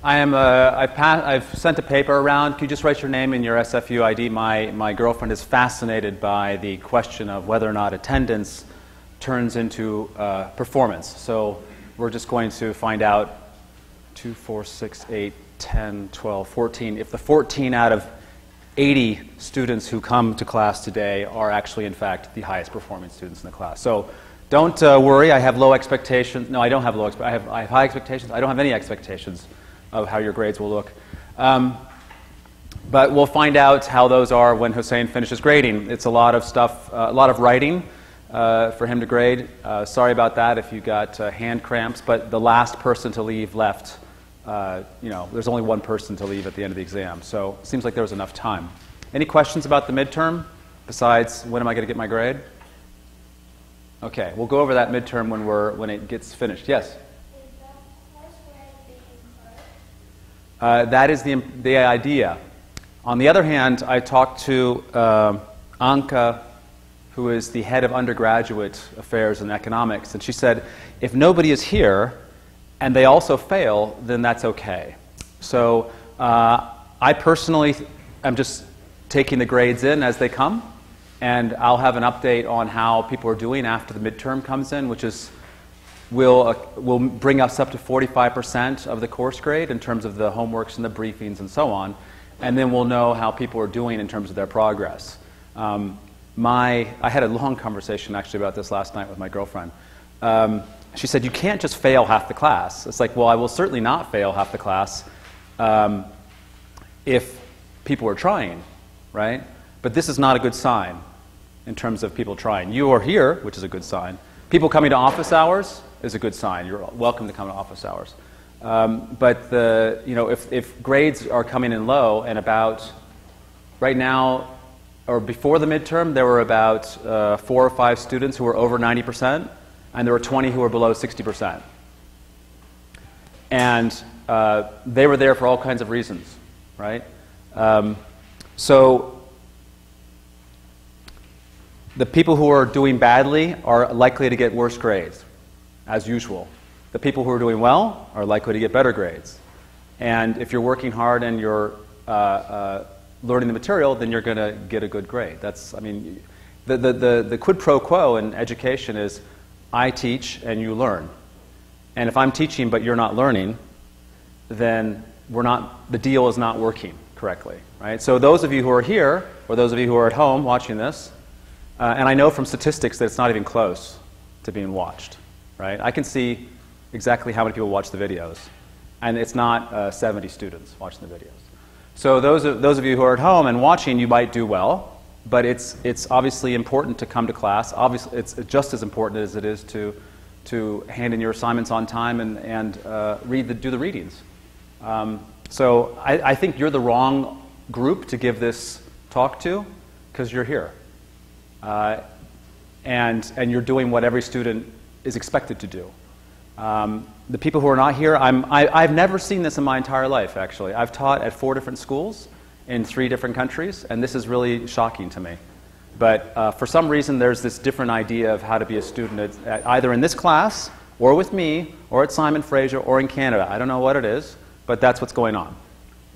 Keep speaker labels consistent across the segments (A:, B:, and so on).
A: I've sent a paper around. Could you just write your name and your SFU ID? My girlfriend is fascinated by the question of whether or not attendance turns into performance. So we're just going to find out 2, 4, 6, 8, 10, 12, 14. If the 14 out of 80 students who come to class today are actually, in fact, the highest performing students in the class. So don't worry. I have low expectations. No, I don't have low expectations. I have high expectations. I don't have any expectations of how your grades will look. But we'll find out how those are when Hussein finishes grading. It's a lot of stuff, a lot of writing for him to grade. Sorry about that if you got hand cramps, but the last person to leave left. There's only one person to leave at the end of the exam, so it seems like there was enough time. Any questions about the midterm besides when am I going to get my grade? Okay, we'll go over that midterm when it gets finished. Yes? That is the idea. On the other hand, I talked to Anka, who is the head of undergraduate affairs and economics, and she said, if nobody is here and they also fail, then that's okay. So I personally am just taking the grades in as they come, and I'll have an update on how people are doing after the midterm comes in, which is will bring us up to 45% of the course grade in terms of the homeworks and the briefings and so on, and then we'll know how people are doing in terms of their progress. I had a long conversation actually about this last night with my girlfriend. She said, you can't just fail half the class. It's like, well, I will certainly not fail half the class if people are trying, right? But this is not a good sign in terms of people trying. You are here, which is a good sign. People coming to office hours is a good sign. You're welcome to come to office hours. But if grades are coming in low, and about right now, or before the midterm, there were about 4 or 5 students who were over 90%, and there were 20 who were below 60%. And they were there for all kinds of reasons, right? So the people who are doing badly are likely to get worse grades, as usual. The people who are doing well are likely to get better grades. And if you're working hard and you're learning the material, then you're going to get a good grade. That's, I mean, the quid pro quo in education is I teach and you learn. And if I'm teaching but you're not learning, then the deal is not working correctly, right? So those of you who are here, or those of you who are at home watching this, and I know from statistics that it's not even close to being watched, right? I can see exactly how many people watch the videos, and it's not 70 students watching the videos. So those of you who are at home and watching, you might do well, but it's obviously important to come to class. Obviously, it's just as important as it is to hand in your assignments on time and do the readings. So I think you're the wrong group to give this talk to, because you're here. And you're doing what every student is expected to do. The people who are not here, I've never seen this in my entire life, actually. I've taught at 4 different schools in 3 different countries, and this is really shocking to me. But for some reason, there's this different idea of how to be a student either in this class, or with me, or at Simon Fraser, or in Canada. I don't know what it is, but that's what's going on.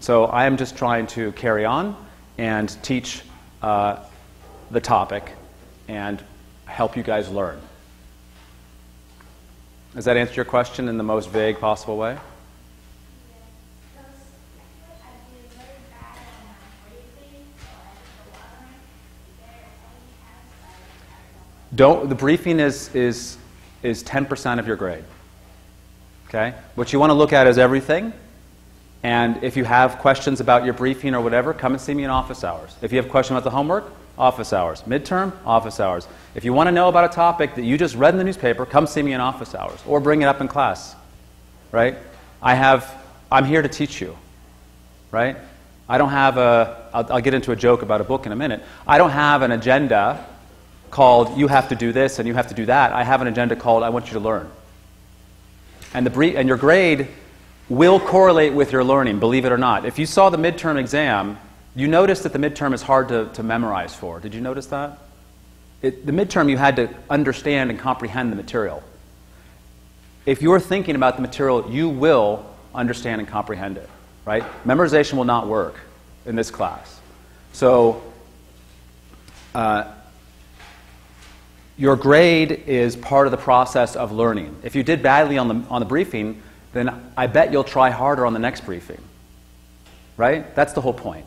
A: So I am just trying to carry on and teach the topic and help you guys learn. Does that answer your question in the most vague possible way? The briefing is 10% of your grade. Okay? What you want to look at is everything. And if you have questions about your briefing or whatever, come and see me in office hours. If you have questions about the homework, office hours. Midterm, office hours. If you want to know about a topic that you just read in the newspaper, come see me in office hours, or bring it up in class, right? I'm here to teach you, right? I don't have I'll get into a joke about a book in a minute. I don't have an agenda called you have to do this and you have to do that. I have an agenda called I want you to learn. And your grade will correlate with your learning, believe it or not. If you saw the midterm exam, you noticed that the midterm is hard to memorize for. Did you notice that? The midterm, you had to understand and comprehend the material. If you're thinking about the material, you will understand and comprehend it, right? Memorization will not work in this class. So your grade is part of the process of learning. If you did badly on the briefing, then I bet you'll try harder on the next briefing, right? That's the whole point.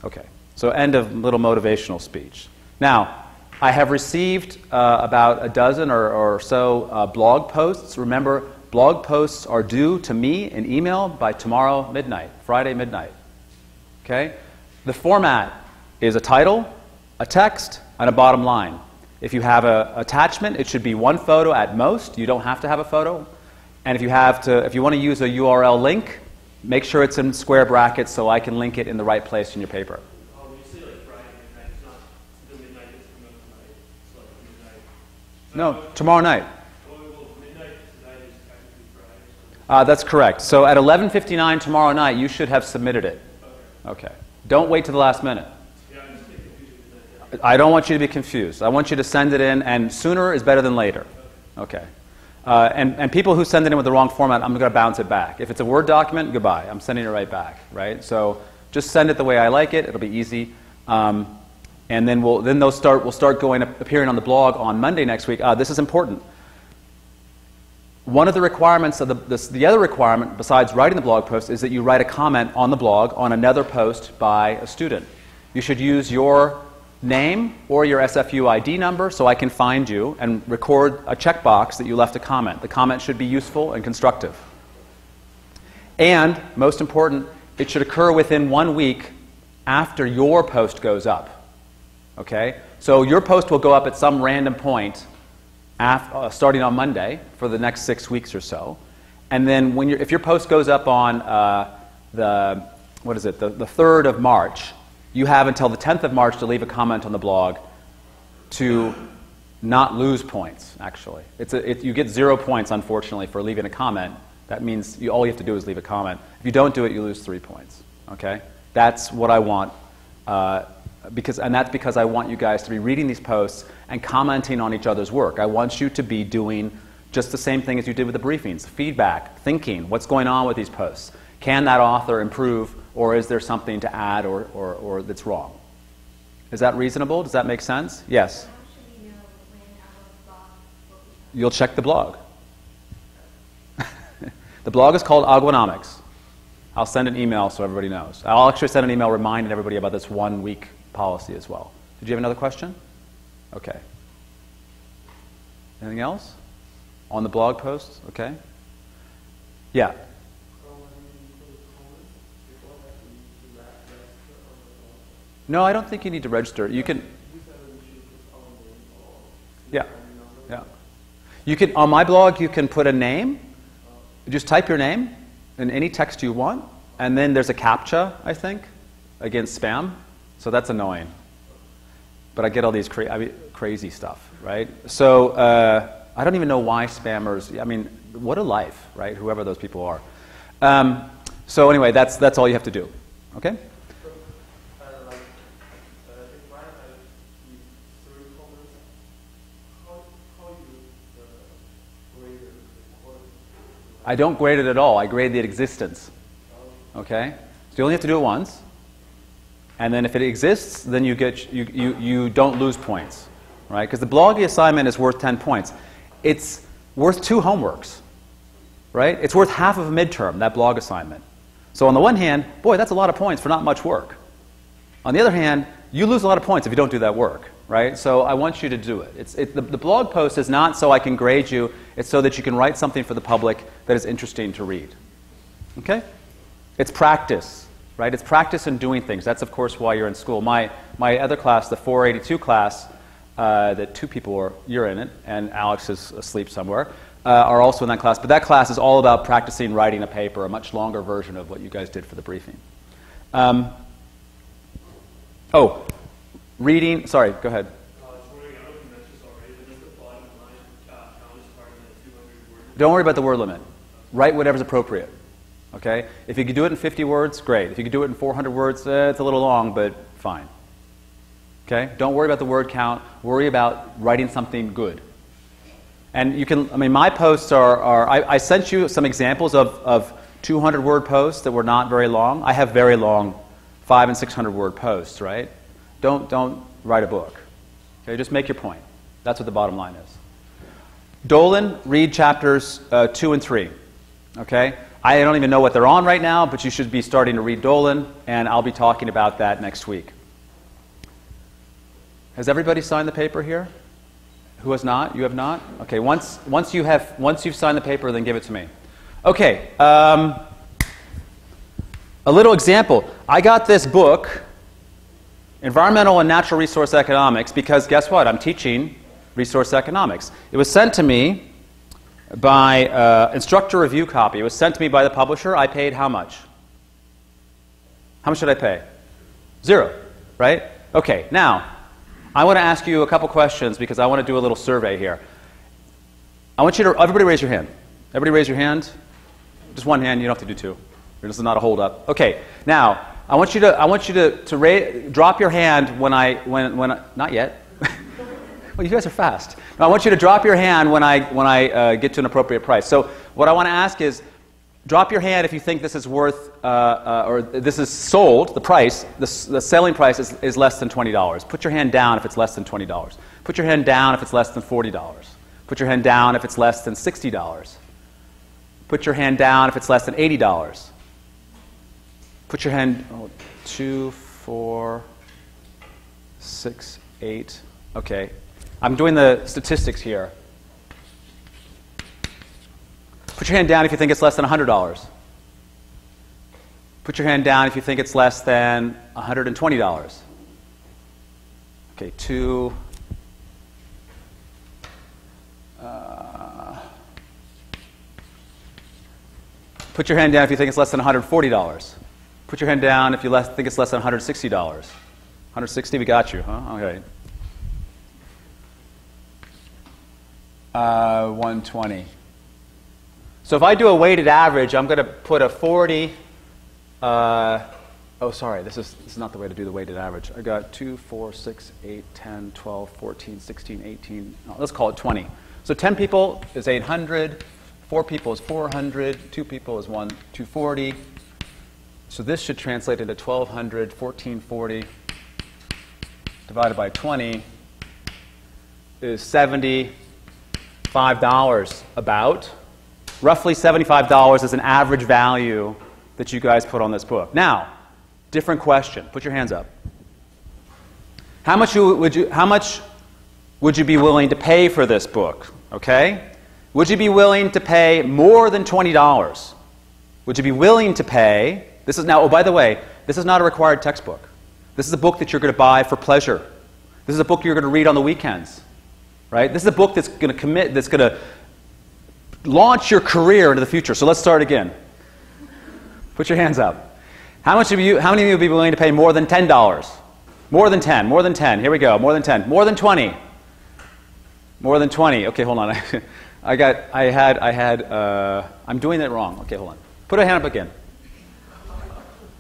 A: Okay, so end of little motivational speech. Now, I have received about a dozen or so blog posts. Remember, blog posts are due to me in email by tomorrow midnight, Friday midnight. Okay? The format is a title, a text, and a bottom line. If you have an attachment, it should be one photo at most. You don't have to have a photo. And if you want to use a URL link, make sure it's in square brackets so I can link it in the right place in your paper.
B: When you say like Friday midnight, it's not the midnight that's coming up tonight. It's like midnight.
A: No, tomorrow night.
B: Well, midnight tonight is technically Friday.
A: That's correct. So at 11:59 tomorrow night, you should have submitted it. Okay. Don't wait to the last minute.
B: Yeah, I'm just getting confused.
A: I don't want you to be confused. I want you to send it in, and sooner is better than later. Okay. And people who send it in with the wrong format, I'm going to bounce it back. If it's a Word document, goodbye. I'm sending it right back, right? So just send it the way I like it. It'll be easy. And then we'll start appearing on the blog on Monday next week. This is important. One of the requirements of the other requirement besides writing the blog post is that you write a comment on the blog on another post by a student. You should use your name or your SFU ID number so I can find you and record a checkbox that you left a comment. The comment should be useful and constructive. And, most important, it should occur within 1 week after your post goes up. Okay? So your post will go up at some random point starting on Monday for the next 6 weeks or so. And then if your post goes up on the 3rd of March, you have until the 10th of March to leave a comment on the blog to not lose points, actually. You get 0 points, unfortunately, for leaving a comment. That means all you have to do is leave a comment. If you don't do it, you lose 3 points. Okay? That's what I want. And that's because I want you guys to be reading these posts and commenting on each other's work. I want you to be doing just the same thing as you did with the briefings. Feedback, thinking, what's going on with these posts? Can that author improve, or is there something to add or that's wrong? Is that reasonable? Does that make sense? Yes? You'll check the blog. The blog is called Aguanomics. I'll send an email so everybody knows. I'll actually send an email reminding everybody about this 1 week policy as well. Did you have another question? Okay. Anything else? On the blog post? Okay. Yeah. No, I don't think you need to register. You can. Yeah. Yeah. You can on my blog. You can put a name. Just type your name in any text you want, and then there's a CAPTCHA, I think, against spam. So that's annoying. But I get all these crazy stuff, right? So I don't even know why spammers. I mean, what a life, right? Whoever those people are. So anyway, that's all you have to do. Okay. I don't grade it at all. I grade the existence. Okay? So you only have to do it once. And then if it exists, then you don't lose points. Right? Because the blogging assignment is worth 10 points. It's worth 2 homeworks. Right? It's worth half of a midterm, that blog assignment. So on the one hand, boy, that's a lot of points for not much work. On the other hand, you lose a lot of points if you don't do that work. Right? So I want you to do it. The blog post is not so I can grade you. It's so that you can write something for the public that is interesting to read. Okay? It's practice. Right? It's practice in doing things. That's, of course, why you're in school. My other class, the 482 class, that 2 people are, you're in it, and Alex is asleep somewhere, are also in that class. But that class is all about practicing writing a paper, a much longer version of what you guys did for the briefing. Reading, sorry, go ahead. Don't worry about the word limit. Write whatever's appropriate. Okay? If you could do it in 50 words, great. If you could do it in 400 words, it's a little long, but fine. Okay? Don't worry about the word count. Worry about writing something good. And you can, my posts are I sent you some examples of 200-word posts that were not very long. I have very long 500 and 600-word posts, right? Don't write a book. Okay, just make your point. That's what the bottom line is. Dolan, read chapters 2 and 3. Okay? I don't even know what they're on right now, but you should be starting to read Dolan, and I'll be talking about that next week. Has everybody signed the paper here? Who has not? You have not? Okay, once you've signed the paper, then give it to me. Okay, a little example. I got this book, Environmental and Natural Resource Economics, because guess what? I'm teaching resource economics. It was sent to me by instructor review copy. It was sent to me by the publisher. I paid how much? How much did I pay? 0, right? Okay, now, I want to ask you a couple questions because I want to do a little survey here. I want you to, everybody raise your hand. Everybody raise your hand. Just one hand, you don't have to do two. This is not a hold up. Okay, now, I want you to drop your hand when not yet. Well, you guys are fast. Now, I want you to drop your hand when I get to an appropriate price. So what I want to ask is, drop your hand if you think this is worth, or this is sold, the price, the selling price is less than $20. Put your hand down if it's less than $20. Put your hand down if it's less than $40. Put your hand down if it's less than $60. Put your hand down if it's less than $80. Put your hand, 2, 4, 6, 8. Okay. I'm doing the statistics here. Put your hand down if you think it's less than $100. Put your hand down if you think it's less than $120. Okay, 2. Put your hand down if you think it's less than $140. Put your hand down if you think it's less than $160. 160, we got you, huh? Okay. 120. So if I do a weighted average, I'm going to put a 40. Oh, sorry, this is not the way to do the weighted average. I got 2, 4, 6, 8, 10, 12, 14, 16, 18. No, let's call it 20. So 10 people is 800. 4 people is 400. 2 people is 240. So this should translate into 1,200. 1440 divided by 20 is $75 about. Roughly $75 is an average value that you guys put on this book. Now, different question. Put your hands up. How much would you be willing to pay for this book? Okay? Would you be willing to pay more than $20? Would you be willing to pay? This is now, oh, by the way, this is not a required textbook. This is a book that you're going to buy for pleasure. This is a book you're going to read on the weekends. Right? This is a book that's going to launch your career into the future. So let's start again. Put your hands up. How many of you would be willing to pay more than $10? More than 10. More than 10. Here we go. More than 10. More than 20. More than 20. Okay, hold on. I'm doing it wrong. Okay, hold on. Put a hand up again.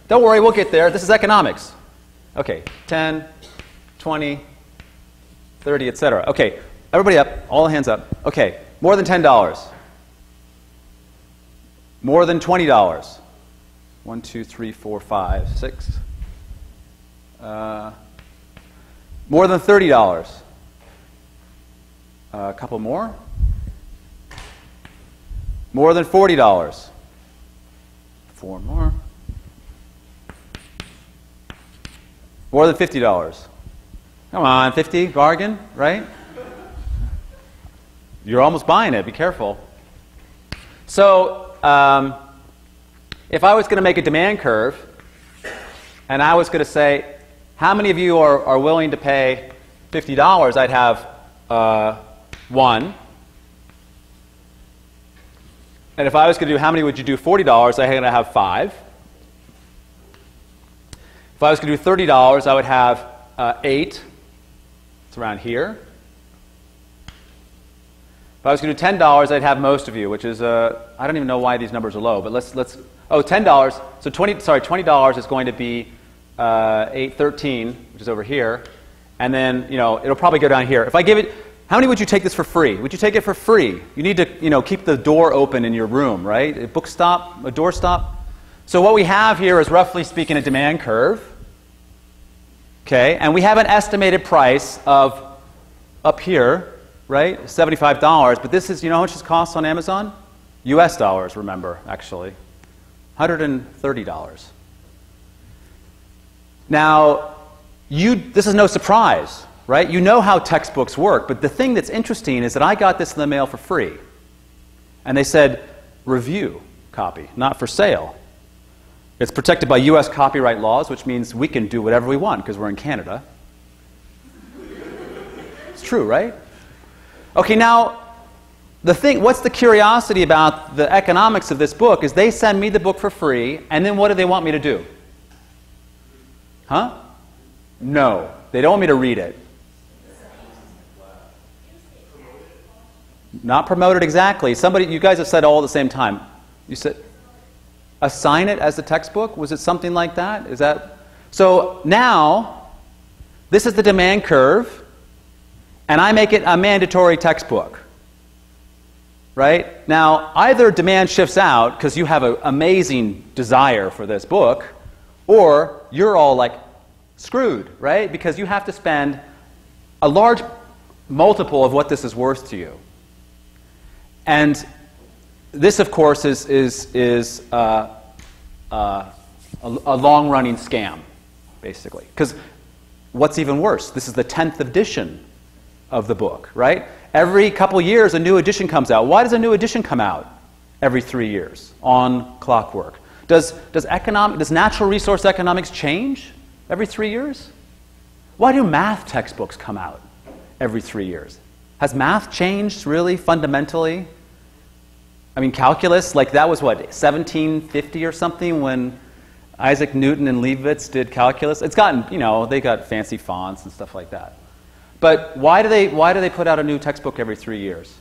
A: Don't worry, we'll get there. This is economics. Okay, 10, 20, 30, etc. Okay, everybody up. All the hands up. Okay, more than $10. More than $20. 1, 2, 3, 4, 5, 6. More than $30. A couple more. More than $40. 4 more. More than $50. Come on, 50, bargain, right? You're almost buying it. Be careful. So, if I was going to make a demand curve, and I was going to say, how many of you are willing to pay $50, I'd have 1. And if I was going to do, how many would you do $40, I'm going to have 5. If I was going to do $30, I would have 8. It's around here. If I was going to do $10, I'd have most of you, which is, I don't even know why these numbers are low, but let's oh, $10. So $20 is going to be 813, which is over here. And then, it'll probably go down here. If I give it, How many would you take this for free? Would you take it for free? You need to, keep the door open in your room, right? A book stop, a door stop. So what we have here is, roughly speaking, a demand curve. Okay, and we have an estimated price of, up here, right, $75. But this is, how much this costs on Amazon? US dollars, remember, actually. $130. Now, this is no surprise, right? You know how textbooks work, but the thing that's interesting is that I got this in the mail for free. And they said, review copy, not for sale. It's protected by US copyright laws, which means we can do whatever we want because we're in Canada. It's true, right? Okay, now, what's the curiosity about the economics of this book is they send me the book for free, and then what do they want me to do? Huh? No, they don't want me to read it. Not promote it exactly. You guys have said all at the same time. You said, assign it as the textbook? Was it something like that? Is that? So now, this is the demand curve, and I make it a mandatory textbook. Right? Now, either demand shifts out because you have an amazing desire for this book, or you're all like screwed, right? Because you have to spend a large multiple of what this is worth to you. And this, of course, is a long-running scam, basically. Because what's even worse, this is the 10th edition of the book, right? Every couple years, a new edition comes out. Why does a new edition come out every 3 years on clockwork? Does natural resource economics change every 3 years? Why do math textbooks come out every 3 years? Has math changed really fundamentally? I mean, calculus, like that was what, 1750 or something when Isaac Newton and Leibniz did calculus? It's gotten, they got fancy fonts and stuff like that. But why do they put out a new textbook every 3 years?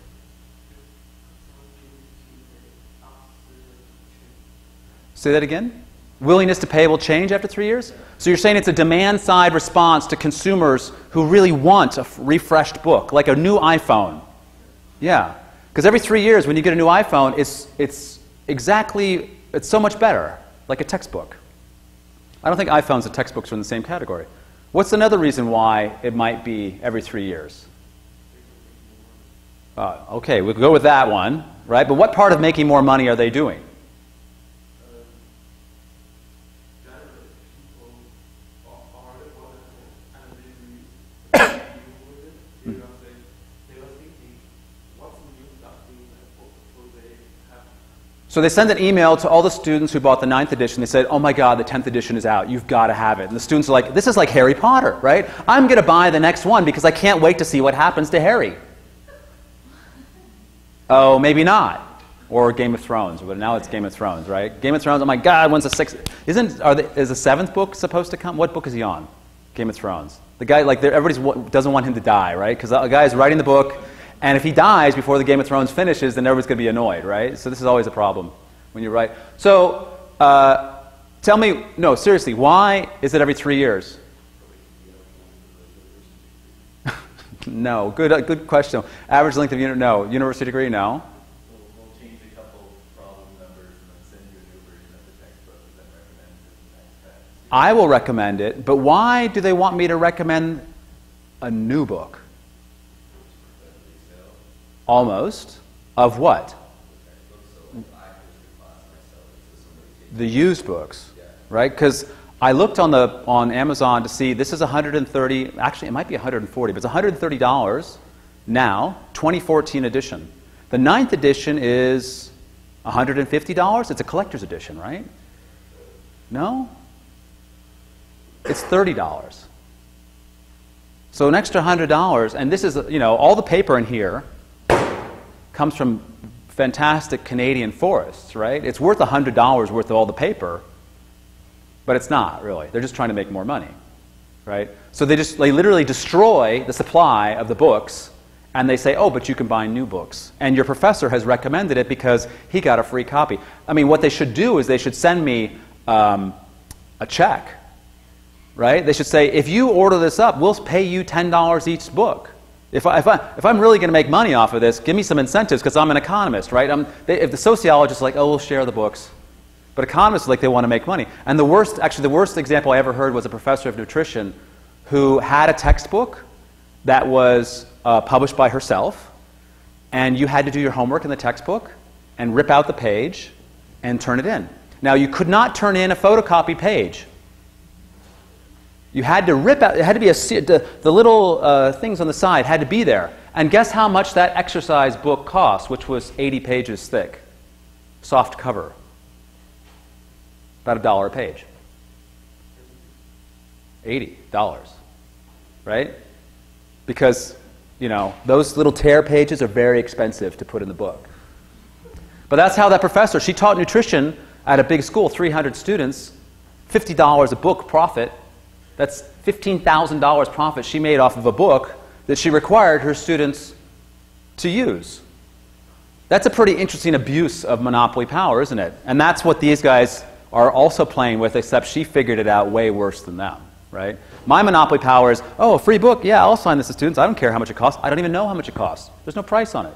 A: Say that again? Willingness to pay will change after 3 years? So you're saying it's a demand-side response to consumers who really want a refreshed book, like a new iPhone. Yeah. Because every 3 years when you get a new iPhone, it's so much better, like a textbook. I don't think iPhones and textbooks are in the same category. What's another reason why it might be every 3 years? Okay, we'll go with that one, right? But what part of making more money are they doing? So they send an email to all the students who bought the 9th edition. They said, oh my God, the 10th edition is out. You've got to have it. And the students are like, this is like Harry Potter, right? I'm going to buy the next one because I can't wait to see what happens to Harry. Oh, maybe not. Or Game of Thrones. But now it's Game of Thrones, right? Game of Thrones, oh my God, when's the 6th? Is the 7th book supposed to come? What book is he on? Game of Thrones. The guy, like, everybody doesn't want him to die, right? Because the guy is writing the book. And if he dies before the Game of Thrones finishes, then everybody's going to be annoyed, right? So this is always a problem when you write. So tell me, no, seriously, why is it every 3 years? No, good question. Average length of no. University degree, no.
C: We'll change a couple problem numbers and then send you a new version of the textbook and then recommend it in the next batch.
A: I will recommend it, but why do they want me to recommend a new book? Almost. Of what? The used books, right? Because I looked on Amazon to see, this is $130, actually it might be $140, but it's $130 now, 2014 edition. The 9th edition is $150. It's a collector's edition, right? No? It's $30. So an extra $100, and this is, all the paper in here comes from fantastic Canadian forests, right? It's worth $100 worth of all the paper, but it's not really. They're just trying to make more money, right? So they literally destroy the supply of the books, and they say, oh, but you can buy new books. And your professor has recommended it because he got a free copy. I mean, what they should do is they should send me a check, right? They should say, if you order this up, we'll pay you $10 each book If I'm really going to make money off of this, give me some incentives because I'm an economist, right? If the sociologists are like, oh, we'll share the books. But economists, like, they want to make money. And the worst example I ever heard was a professor of nutrition who had a textbook that was published by herself, and you had to do your homework in the textbook and rip out the page and turn it in. Now, you could not turn in a photocopy page. You had to rip out, it had to be the little things on the side had to be there. And guess how much that exercise book cost, which was 80 pages thick, soft cover? About $1 a page. $80, right? Because, you know, those little tear pages are very expensive to put in the book. But that's how that professor, she taught nutrition at a big school, 300 students, $50 a book profit. That's $15,000 profit she made off of a book that she required her students to use. That's a pretty interesting abuse of monopoly power, isn't it? And that's what these guys are also playing with, except she figured it out way worse than them, right? My monopoly power is, oh, a free book, yeah, I'll assign this to students. I don't care how much it costs. I don't even know how much it costs. There's no price on it.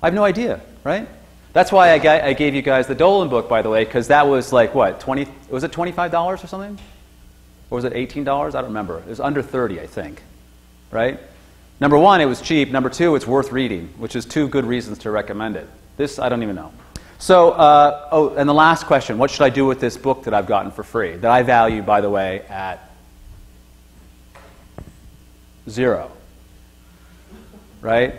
A: I have no idea, right? That's why I gave you guys the Dolan book, by the way, because that was like, what, was it $25 or something? Or was it $18? I don't remember. It was under 30, I think, right? Number one, it was cheap. Number two, it's worth reading, which is two good reasons to recommend it. This, I don't even know. So, oh, and the last question, what should I do with this book that I've gotten for free, that I value, by the way, at 0, right?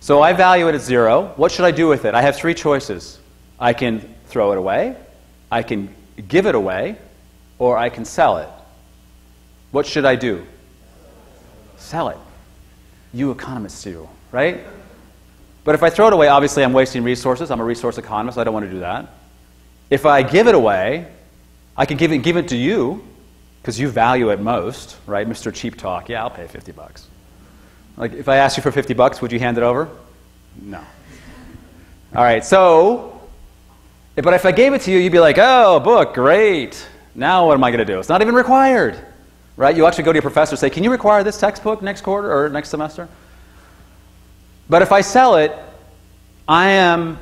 A: So I value it at 0. What should I do with it? I have 3 choices. I can throw it away, I can give it away, or I can sell it. What should I do? Sell it. You economists do, right? But if I throw it away, obviously I'm wasting resources. I'm a resource economist. I don't want to do that. If I give it away, I can give it to you because you value it most, right? Mr. Cheap Talk. Yeah, I'll pay $50. Like, if I asked you for $50, would you hand it over? No. All right, so, but if I gave it to you, you'd be like, oh, book, great. Now what am I going to do? It's not even required, right? You actually go to your professor and say, can you require this textbook next quarter or next semester? But if I sell it, I am,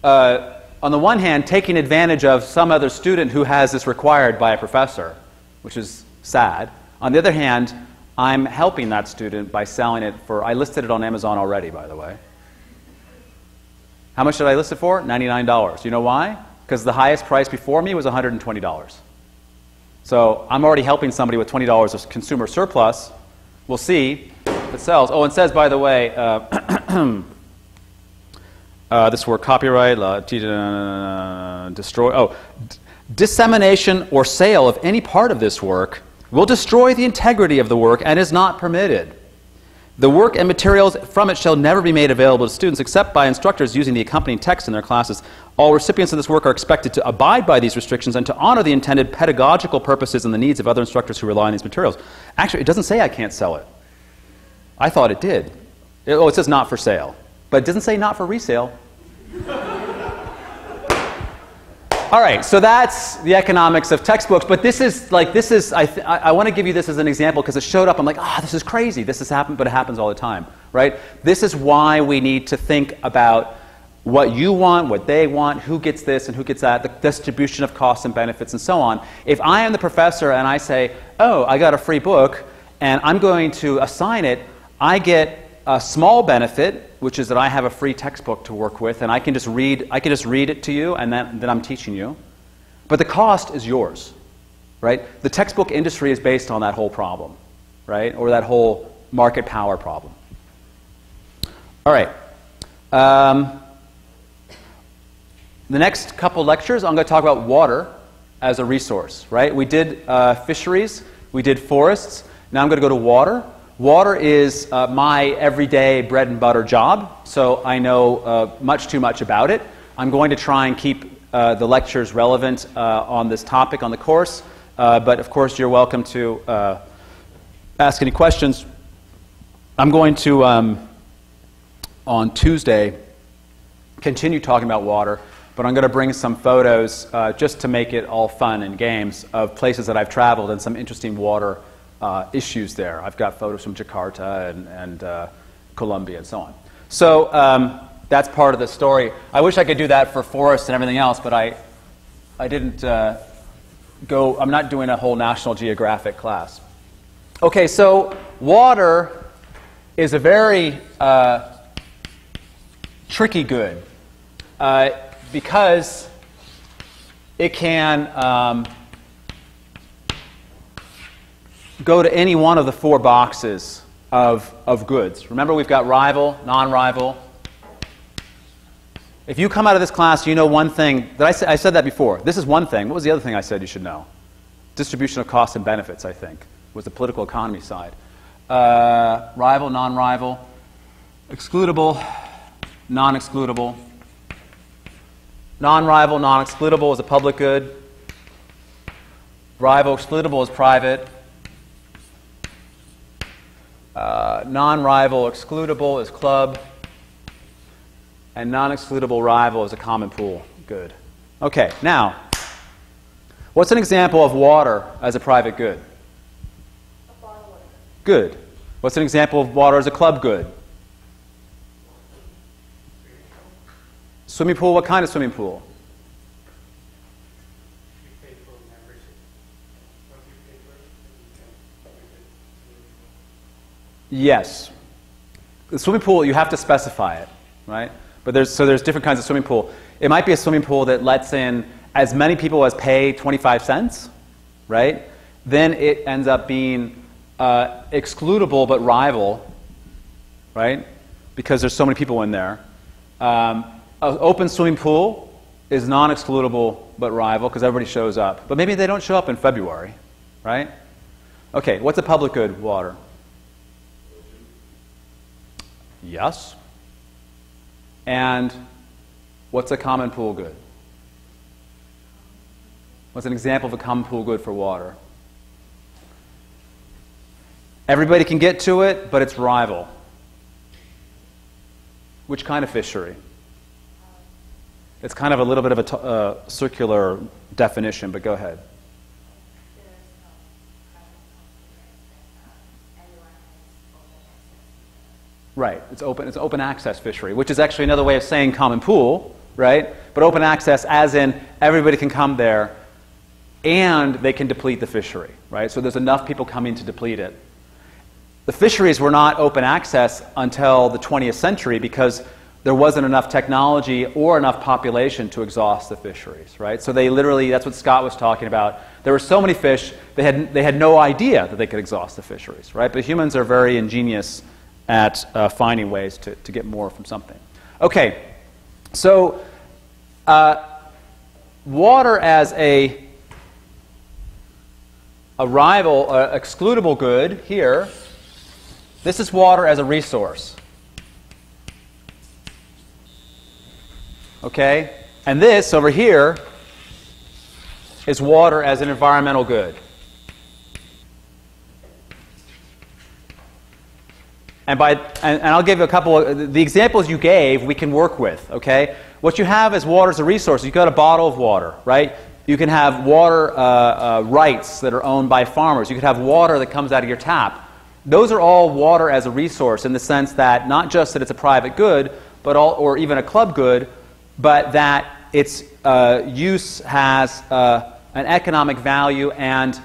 A: on the one hand, taking advantage of some other student who has this required by a professor, which is sad. On the other hand, I'm helping that student by selling it for, I listed it on Amazon already, by the way. How much did I list it for? $99. You know why? Because the highest price before me was $120. So I'm already helping somebody with $20 of consumer surplus. We'll see if it sells. Oh, and it says, by the way, this word copyright, destroy. Oh, dissemination or sale of any part of this work will destroy the integrity of the work and is not permitted. The work and materials from it shall never be made available to students except by instructors using the accompanying text in their classes. All recipients of this work are expected to abide by these restrictions and to honor the intended pedagogical purposes and the needs of other instructors who rely on these materials. Actually, it doesn't say I can't sell it. I thought it did. It says not for sale. But it doesn't say not for resale. All right, so that's the economics of textbooks. But I want to give you this as an example because it showed up. I'm like, this is crazy. This has happened, but it happens all the time, right? This is why we need to think about what you want, what they want, who gets this and who gets that, the distribution of costs and benefits and so on. If I am the professor and I say, oh, I got a free book and I'm going to assign it, I get a small benefit, which is that I have a free textbook to work with, and I can just read it to you, and then I'm teaching you. But the cost is yours, right? The textbook industry is based on that whole problem, right? Or that whole market power problem. All right. The next couple lectures, I'm going to talk about water as a resource, right? We did fisheries, we did forests. Now I'm going to go to water. Water is my everyday bread and butter job, so I know much too much about it. I'm going to try and keep the lectures relevant on this topic on the course, but of course you're welcome to ask any questions. I'm going to, on Tuesday, continue talking about water, but I'm going to bring some photos just to make it all fun and games of places that I've traveled and some interesting water issues there. I've got photos from Jakarta and Colombia and so on. So that's part of the story. I wish I could do that for forests and everything else, but I didn't I'm not doing a whole National Geographic class. Okay, so water is a very tricky good because it can go to any one of the 4 boxes of goods. Remember, we've got rival, non-rival. If you come out of this class, you know one thing. I said that before. This is one thing. What was the other thing I said you should know? Distribution of costs and benefits, I think, was the political economy side. Rival, non-rival, excludable, non-excludable. Non-rival, non-excludable is a public good. Rival, excludable is private. Non-rival, excludable is club. And non-excludable rival is a common pool good. Okay, now, what's an example of water as a private good?
D: A bottle of water.
A: Good. What's an example of water as a club good? Swimming pool, what kind of swimming pool?
B: You pay for membership. Once you pay for it, you can.
A: Yes. The swimming pool, you have to specify it, right? But there's different kinds of swimming pool. It might be a swimming pool that lets in as many people as pay 25 cents, right? Then it ends up being excludable but rival, right? Because there's so many people in there. An open swimming pool is non-excludable but rival because everybody shows up. But maybe they don't show up in February, right? Okay, what's a public good? Water. Yes. And what's a common pool good? What's an example of a common pool good for water? Everybody can get to it, but it's rival. Which kind of fishery? It's kind of a little bit of a circular definition, but go ahead. Right, it's open access fishery, which is actually another way of saying common pool, right? But open access as in everybody can come there and they can deplete the fishery, right? So there's enough people coming to deplete it. The fisheries were not open access until the 20th century because there wasn't enough technology or enough population to exhaust the fisheries, right? So they literally, that's what Scott was talking about. There were so many fish, they had no idea that they could exhaust the fisheries, right? But humans are very ingenious at finding ways to get more from something. Okay, so water as a rival, excludable good here, this is water as a resource. Okay, and this over here is water as an environmental good. And I'll give you a couple of the examples you gave we can work with, okay? What you have is water as a resource. You've got a bottle of water, right? You can have water rights that are owned by farmers. You could have water that comes out of your tap. Those are all water as a resource in the sense that not just that it's a private good, but or even a club good, but that its use has an economic value and,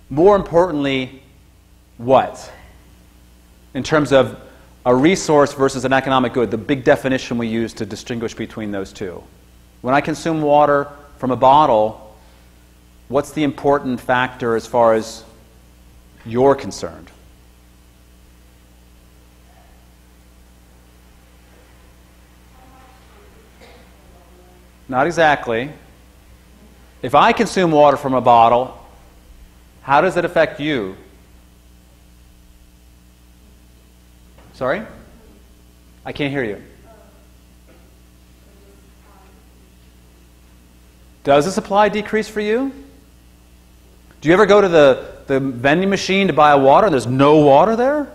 A: more importantly, what? In terms of a resource versus an economic good, the big definition we use to distinguish between those two. When I consume water from a bottle, what's the important factor as far as you're concerned? Not exactly. If I consume water from a bottle, how does it affect you? Sorry? I can't hear you. Does the supply decrease for you? Do you ever go to the vending machine to buy water and there's no water there?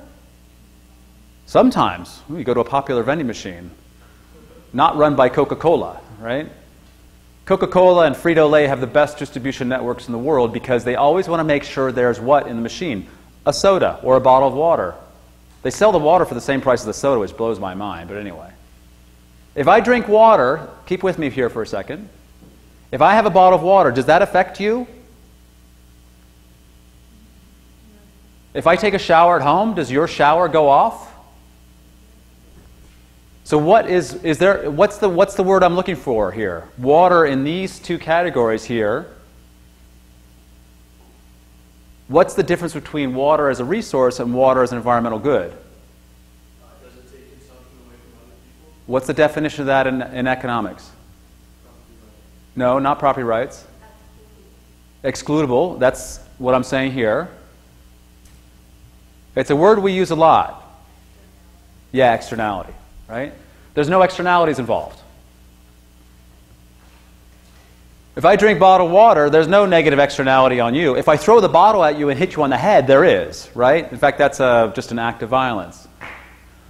A: Sometimes. You go to a popular vending machine. Not run by Coca-Cola, right? Coca-Cola and Frito-Lay have the best distribution networks in the world because they always want to make sure there's what in the machine? a soda or a bottle of water. They sell the water for the same price as the soda, which blows my mind, but anyway. If I drink water, keep with me here for a second. If I have a bottle of water, does that affect you? If I take a shower at home, does your shower go off? So what's the word I'm looking for here? Water in these two categories here. What's the difference between water as a resource and water as an environmental good?
B: Does it take consumption away from other people?
A: What's the definition of that in economics? No, not property rights. Excludable. That's what I'm saying here. It's a word we use a lot. Yeah, externality, right? There's no externalities involved. If I drink bottled water, there's no negative externality on you. If I throw the bottle at you and hit you on the head, there is, right? In fact, that's just an act of violence.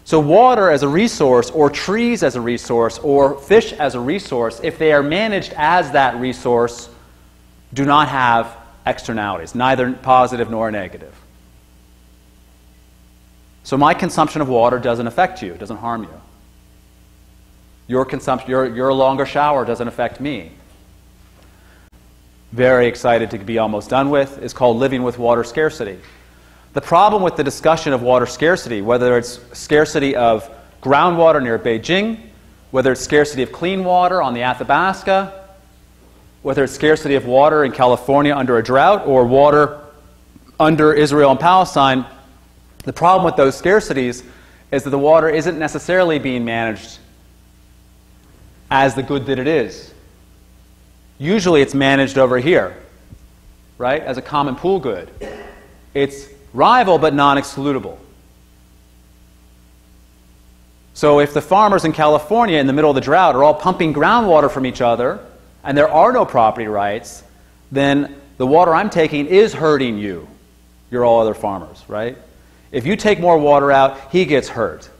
A: So water as a resource, or trees as a resource, or fish as a resource, if they are managed as that resource, do not have externalities, neither positive nor negative. So my consumption of water doesn't affect you, doesn't harm you. Your consumption, your longer shower doesn't affect me. Very excited to be almost done with, is called living with water scarcity. The problem with the discussion of water scarcity, whether it's scarcity of groundwater near Beijing, whether it's scarcity of clean water on the Athabasca, whether it's scarcity of water in California under a drought, or water under Israel and Palestine, the problem with those scarcities is that the water isn't necessarily being managed as the good that it is. Usually it's managed over here, right, as a common pool good. It's rival but non-excludable. So if the farmers in California in the middle of the drought are all pumping groundwater from each other and there are no property rights, then the water I'm taking is hurting you. You're all other farmers, right? If you take more water out, he gets hurt.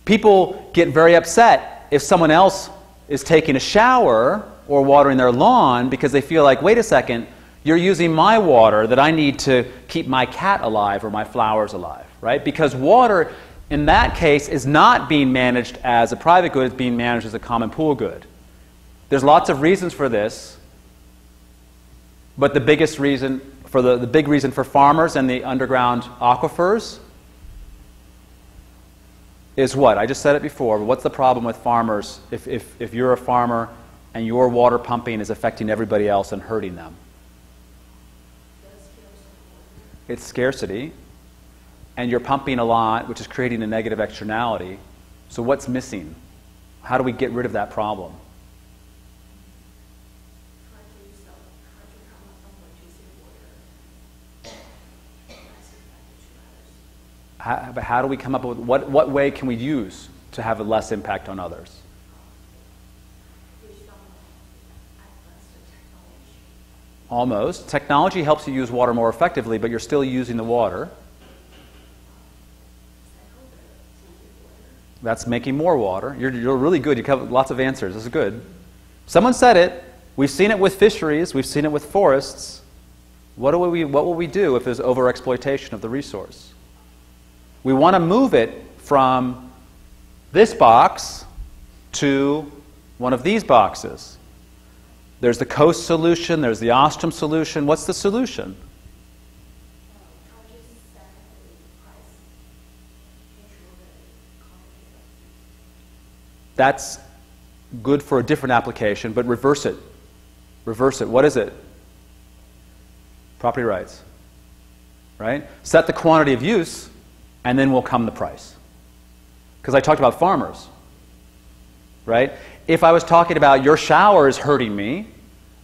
A: People get very upset if someone else is taking a shower or watering their lawn because they feel like, wait a second, you're using my water that I need to keep my cat alive or my flowers alive, right? Because water, in that case, is not being managed as a private good, it's being managed as a common pool good. There's lots of reasons for this, but the biggest reason, the big reason for farmers and the underground aquifers is what? I just said it before, but what's the problem with farmers if you're a farmer and your water pumping is affecting everybody else and hurting them? It's scarcity, and you're pumping a lot, which is creating a negative externality. So what's missing? How do we get rid of that problem? How do we come up with what way can we use to have a less impact on others? Almost. Technology helps you use water more effectively, but you're still using the water. That's making more water. You're really good. You have lots of answers. This is good. Someone said it. We've seen it with fisheries. We've seen it with forests. What will we do if there's overexploitation of the resource? We want to move it from this box to one of these boxes. There's the coast solution, there's the Ostrom solution. What's the solution? That's good for a different application, but reverse it. Reverse it. What is it? Property rights. Right? Set the quantity of use, and then will come the price. Because I talked about farmers. Right? If I was talking about your shower is hurting me,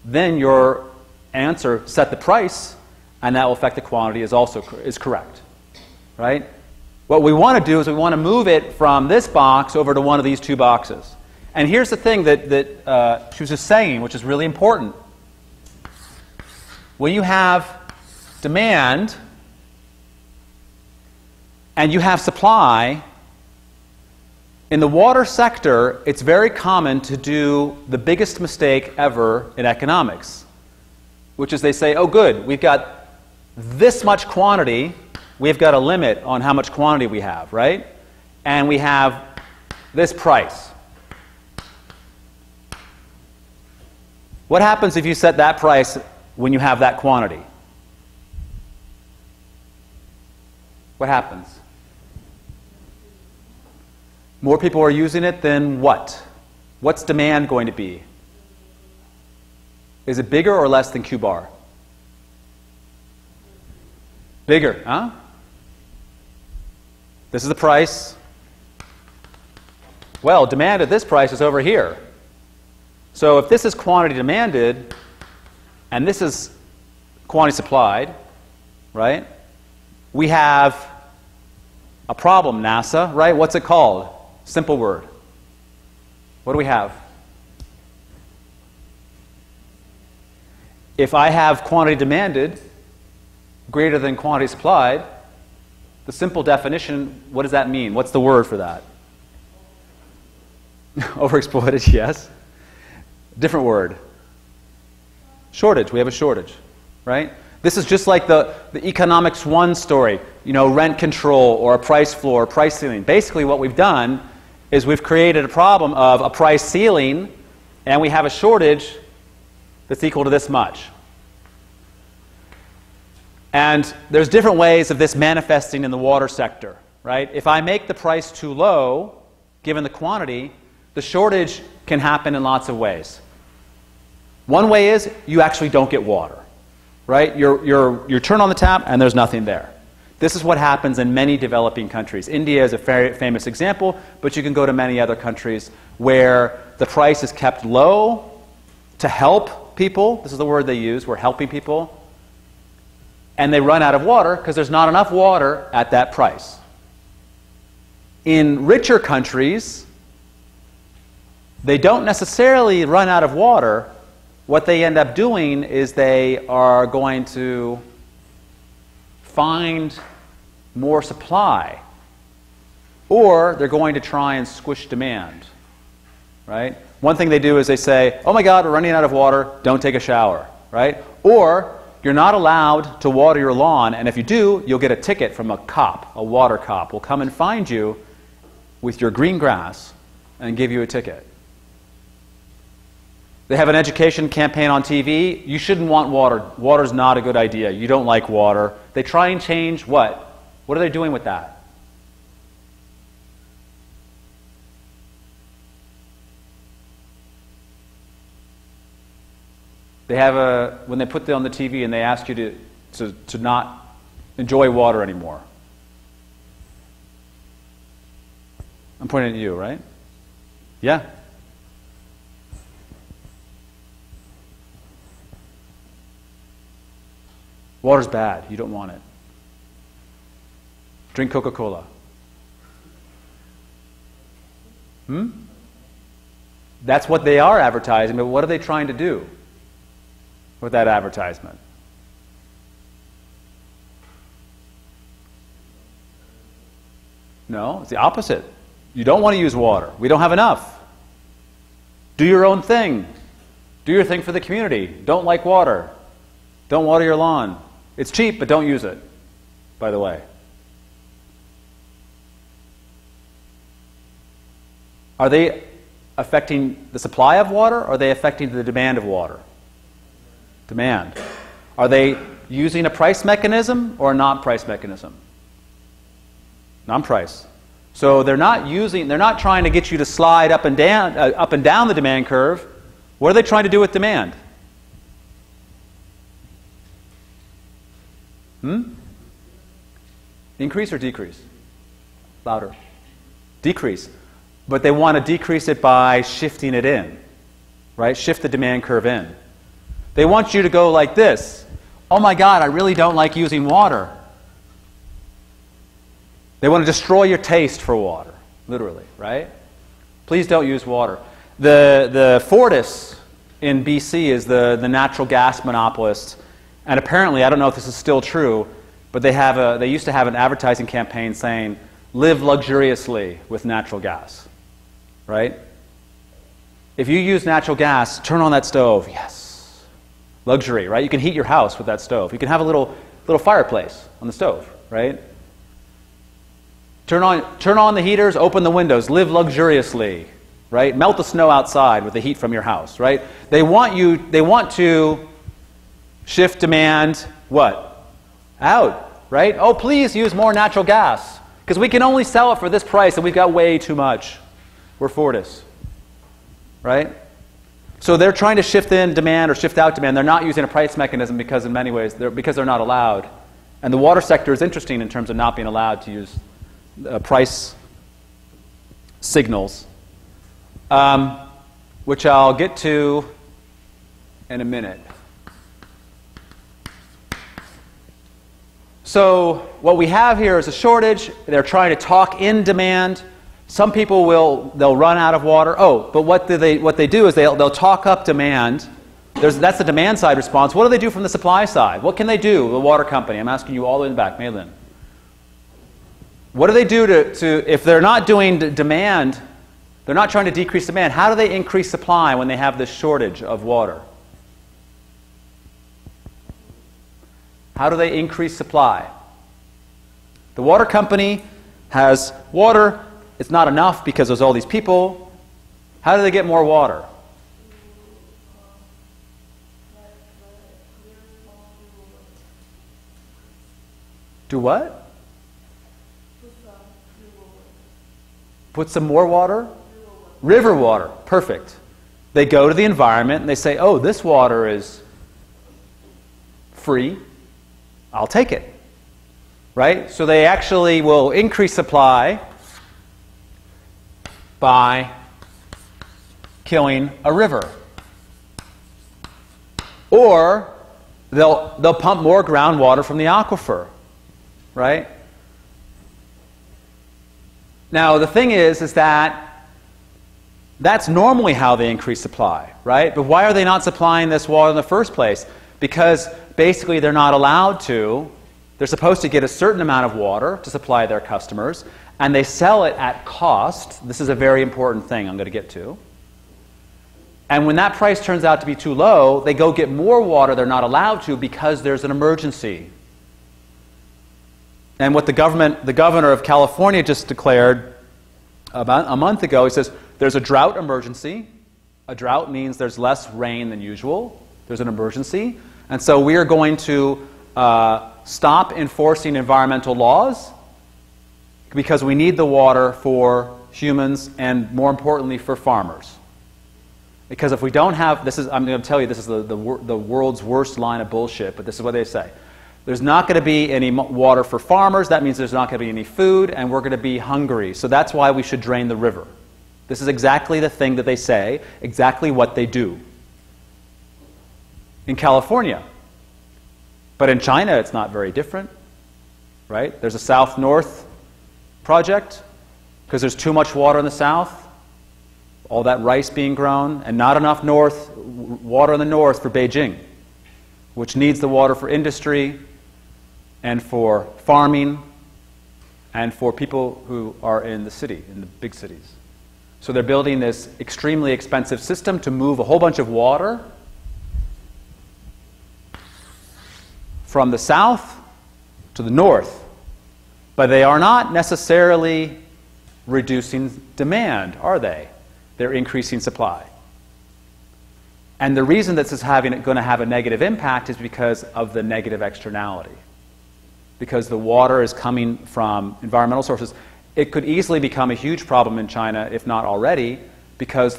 A: then your answer, set the price, and that will affect the quantity, is correct. Right? What we want to do is we want to move it from this box over to one of these two boxes. And here's the thing that she was just saying, which is really important. When you have demand and you have supply, in the water sector, it's very common to do the biggest mistake ever in economics, which is they say, oh good, we've got this much quantity, we've got a limit on how much quantity we have, right? And we have this price. What happens if you set that price when you have that quantity? What happens? More people are using it than what? What's demand going to be? Is it bigger or less than Q bar? Bigger, huh? This is the price. Well, demand at this price is over here. So if this is quantity demanded, and this is quantity supplied, right? We have a problem, NASA, right? What's it called? Simple word. What do we have? If I have quantity demanded greater than quantity supplied, the simple definition, what does that mean? What's the word for that? Overexploited, yes. Different word. Shortage. We have a shortage, right? This is just like the Economics 1 story, you know, rent control or a price floor, price ceiling. Basically what we've done is we've created a problem of a price ceiling and we have a shortage that's equal to this much. And there's different ways of this manifesting in the water sector, right? If I make the price too low, given the quantity, the shortage can happen in lots of ways. One way is you actually don't get water, right? You turn on the tap and there's nothing there. This is what happens in many developing countries. India is a very famous example, but you can go to many other countries where the price is kept low to help people. This is the word they use. We're helping people. And they run out of water because there's not enough water at that price. In richer countries, they don't necessarily run out of water. What they end up doing is they are going to find more supply, or they're going to try and squish demand, right? One thing they do is they say, oh my God, we're running out of water, don't take a shower, right? Or you're not allowed to water your lawn, and if you do, you'll get a ticket from a cop, a water cop will come and find you with your green grass and give you a ticket. They have an education campaign on TV. You shouldn't want water. Water's not a good idea. You don't like water. They try and change what? What are they doing with that? They have when they put it on the TV and they ask you to not enjoy water anymore. I'm pointing at you, right? Yeah. Water's bad. You don't want it. Drink Coca-Cola. That's what they are advertising, but what are they trying to do with that advertisement? No, it's the opposite. You don't want to use water. We don't have enough. Do your own thing. Do your thing for the community. Don't like water. Don't water your lawn. It's cheap, but don't use it, by the way. Are they affecting the supply of water, or are they affecting the demand of water? Demand. Are they using a price mechanism or a non-price mechanism? Non-price. So they're not trying to get you to slide up and down the demand curve. What are they trying to do with demand? Increase or decrease? Louder. Decrease. But they want to decrease it by shifting it in, right? Shift the demand curve in. They want you to go like this. Oh my God, I really don't like using water. They want to destroy your taste for water, literally, right? Please don't use water. The Fortis in BC is the natural gas monopolist. And apparently, I don't know if this is still true, but they used to have an advertising campaign saying, live luxuriously with natural gas, right? If you use natural gas, turn on that stove. Yes. Luxury, right? You can heat your house with that stove. You can have a little little fireplace on the stove, right? Turn on the heaters, open the windows, live luxuriously, right? Melt the snow outside with the heat from your house, right? They want to shift demand, what? Out, right? Oh, please use more natural gas, because we can only sell it for this price and we've got way too much. We're Fortis, right? So they're trying to shift in demand or shift out demand. They're not using a price mechanism because in many ways, because they're not allowed. And the water sector is interesting in terms of not being allowed to use price signals, which I'll get to in a minute. So what we have here is a shortage. They're trying to talk in demand. Some people they'll run out of water. Oh, but what they do is they'll talk up demand. That's the demand side response. What do they do from the supply side? What can they do, the water company? I'm asking you all the way in the back, Maylin. What do they do to if they're not doing demand, they're not trying to decrease demand, how do they increase supply when they have this shortage of water? How do they increase supply? The water company has water. It's not enough because there's all these people. How do they get more water? Do what? Put some more water? River water. Perfect. They go to the environment and they say, oh, this water is free. I'll take it. Right? So they actually will increase supply by killing a river. Or they'll pump more groundwater from the aquifer. Right? Now, the thing is that that's normally how they increase supply, right? But why are they not supplying this water in the first place? Because basically they're not allowed to. They're supposed to get a certain amount of water to supply their customers, and they sell it at cost. This is a very important thing I'm going to get to. And when that price turns out to be too low, they go get more water they're not allowed to because there's an emergency. And what the governor of California just declared about a month ago, he says, there's a drought emergency. A drought means there's less rain than usual. There's an emergency. And so we are going to stop enforcing environmental laws because we need the water for humans and, more importantly, for farmers. Because if we don't have, I'm going to tell you, this is the world's worst line of bullshit, but this is what they say. There's not going to be any water for farmers. That means there's not going to be any food, and we're going to be hungry. So that's why we should drain the river. This is exactly the thing that they say, exactly what they do. In California. But in China, it's not very different. Right? There's a south-north project because there's too much water in the south. All that rice being grown, and not enough water in the north for Beijing, which needs the water for industry and for farming and for people who are in the city, in the big cities. So they're building this extremely expensive system to move a whole bunch of water from the south to the north. But they are not necessarily reducing demand, are they? They're increasing supply. And the reason this is going to have a negative impact is because of the negative externality. Because the water is coming from environmental sources. It could easily become a huge problem in China, if not already, because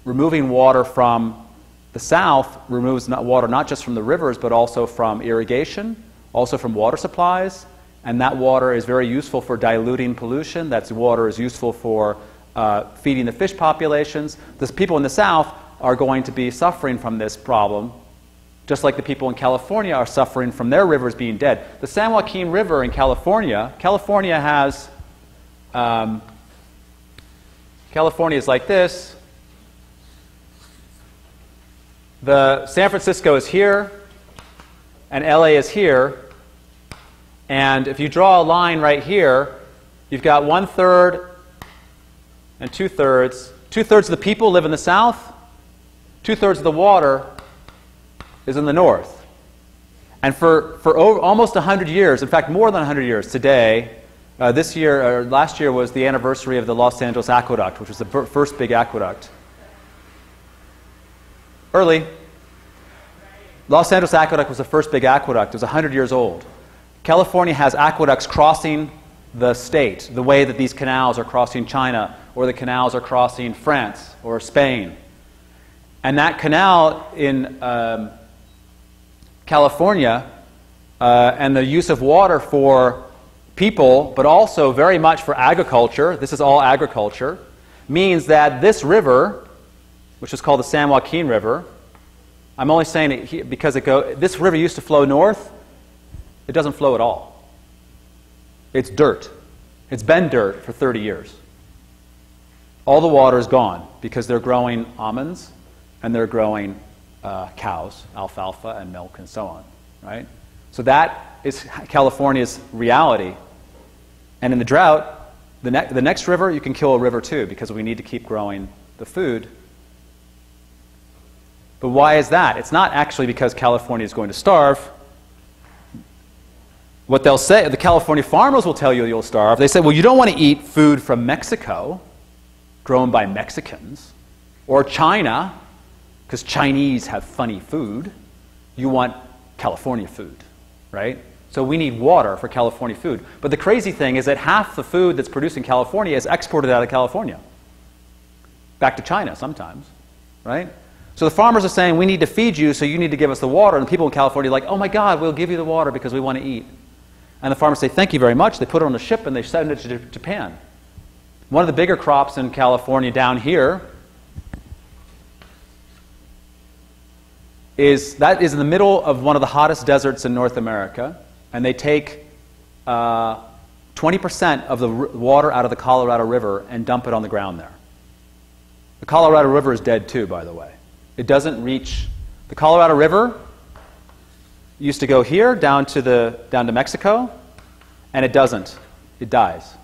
A: removing water from the south removes water not just from the rivers, but also from irrigation, also from water supplies. And that water is very useful for diluting pollution. That water is useful for feeding the fish populations. The people in the south are going to be suffering from this problem, just like the people in California are suffering from their rivers being dead. The San Joaquin River in California has, California is like this. The San Francisco is here, and LA is here. And if you draw a line right here, you've got 1/3 and 2/3. 2/3 of the people live in the south. 2/3 of the water is in the north. And for almost 100 years, in fact, more than 100 years, today, this year, or last year was the anniversary of the Los Angeles Aqueduct, which was the first big aqueduct. Early. Los Angeles Aqueduct was the first big aqueduct. It was 100 years old. California has aqueducts crossing the state, the way that these canals are crossing China, or the canals are crossing France or Spain. And that canal in California and the use of water for people, but also very much for agriculture, this is all agriculture, means that this river, which is called the San Joaquin River, I'm only saying it here because this river used to flow north. It doesn't flow at all. It's dirt. It's been dirt for 30 years. All the water is gone because they're growing almonds and they're growing cows, alfalfa and milk and so on, right? So that is California's reality. And in the drought, the next river, you can kill a river too because we need to keep growing the food. But why is that? It's not actually because California is going to starve. What they'll say, the California farmers will tell you you'll starve. They say, well, you don't want to eat food from Mexico, grown by Mexicans, or China, because Chinese have funny food. You want California food, right? So we need water for California food. But the crazy thing is that half the food that's produced in California is exported out of California, back to China sometimes, right? So the farmers are saying, we need to feed you, so you need to give us the water. And the people in California are like, oh my God, we'll give you the water because we want to eat. And the farmers say, thank you very much. They put it on a ship and they send it to Japan. One of the bigger crops in California down here is in the middle of one of the hottest deserts in North America. And they take 20% of the water out of the Colorado River and dump it on the ground there. The Colorado River is dead too, by the way. It doesn't reach the Colorado River. Used to go here down to Mexico, and it doesn't. It dies.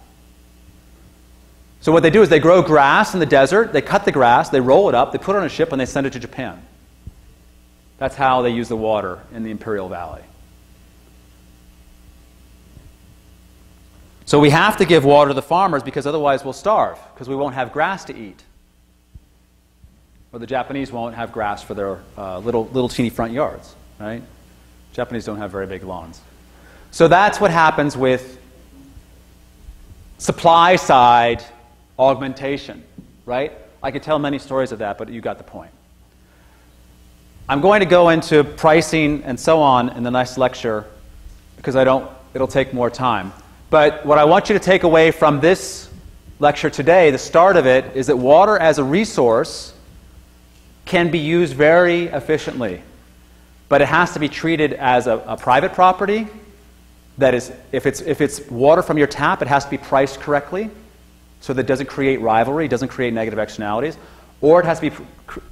A: So what they do is they grow grass in the desert. They cut the grass, they roll it up, they put it on a ship, and they send it to Japan. That's how they use the water in the Imperial Valley. So we have to give water to the farmers because otherwise we'll starve because we won't have grass to eat. Or the Japanese won't have grass for their little teeny front yards, right? Japanese don't have very big lawns. So that's what happens with supply side augmentation, right? I could tell many stories of that, but you got the point. I'm going to go into pricing and so on in the next lecture because it'll take more time. But what I want you to take away from this lecture today, the start of it, is that water as a resource can be used very efficiently. But it has to be treated as a private property. That is, if it's water from your tap, it has to be priced correctly so that it doesn't create rivalry, doesn't create negative externalities. Or it has to be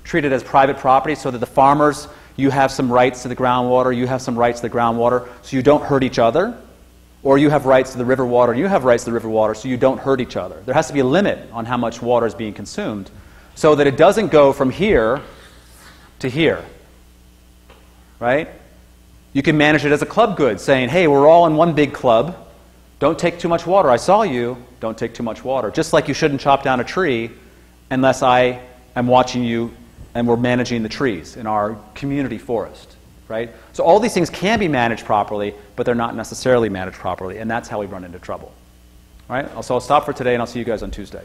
A: treated as private property so that the farmers, you have some rights to the groundwater, you have some rights to the groundwater, so you don't hurt each other. Or you have rights to the river water, and you have rights to the river water, so you don't hurt each other. There has to be a limit on how much water is being consumed so that it doesn't go from here to here. Right? You can manage it as a club good, saying, hey, we're all in one big club. Don't take too much water. I saw you. Don't take too much water. Just like you shouldn't chop down a tree unless I am watching you and we're managing the trees in our community forest. Right? So all these things can be managed properly, but they're not necessarily managed properly, and that's how we run into trouble. All right? So I'll stop for today, and I'll see you guys on Tuesday.